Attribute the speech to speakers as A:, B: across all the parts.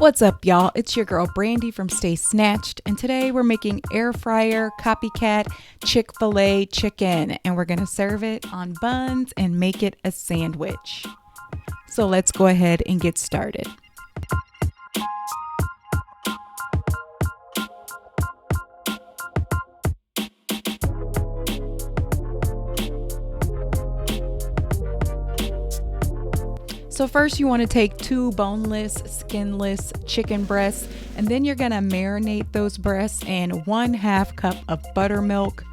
A: What's up, y'all? It's your girl Brandy from Stay Snatched, and today we're making air fryer copycat Chick-fil-A chicken, and we're gonna serve it on buns and make it a sandwich. So let's go ahead and get started. So first you want to take 2 boneless, skinless chicken breasts, and then you're going to marinate those breasts in 1/2 cup of buttermilk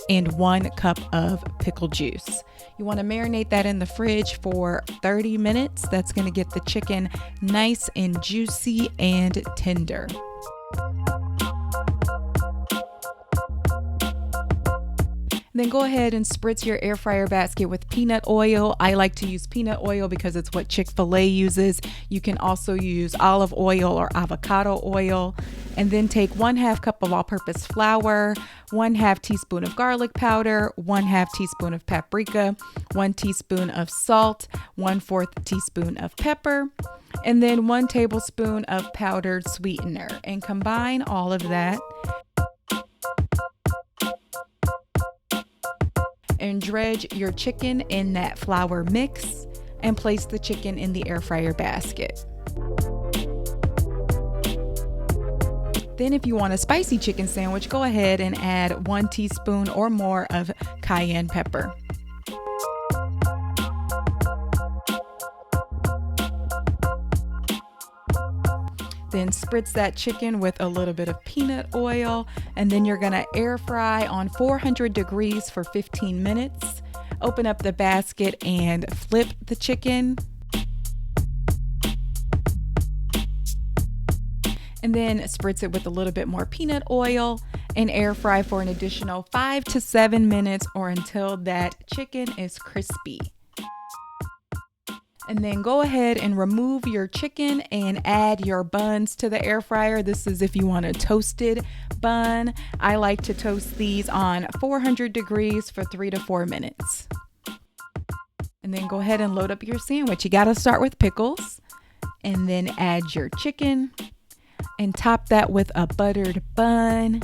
A: and 1 cup of pickle juice. You want to marinate that in the fridge for 30 minutes. That's going to get the chicken nice and juicy and tender. Then go ahead and spritz your air fryer basket with peanut oil. I like to use peanut oil because it's what Chick-fil-A uses. You can also use olive oil or avocado oil. And then take 1/2 cup of all-purpose flour, 1/2 teaspoon of garlic powder, 1/2 teaspoon of paprika, 1 teaspoon of salt, 1/4 teaspoon of pepper, and then 1 tablespoon of powdered sweetener. And combine all of that. And dredge your chicken in that flour mix and place the chicken in the air fryer basket. Then if you want a spicy chicken sandwich, go ahead and add 1 teaspoon or more of cayenne pepper. Then spritz that chicken with a little bit of peanut oil, and then you're gonna air fry on 400 degrees for 15 minutes. Open up the basket and flip the chicken. And then spritz it with a little bit more peanut oil and air fry for an additional 5 to 7 minutes or until that chicken is crispy. And then go ahead and remove your chicken and add your buns to the air fryer. This is if you want a toasted bun. I like to toast these on 400 degrees for 3 to 4 minutes. And then go ahead and load up your sandwich. You gotta start with pickles and then add your chicken and top that with a buttered bun.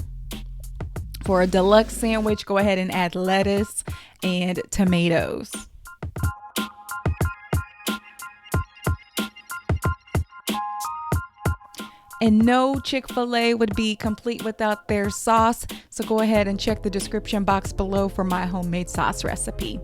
A: For a deluxe sandwich, go ahead and add lettuce and tomatoes. And no Chick-fil-A would be complete without their sauce. So go ahead and check the description box below for my homemade sauce recipe.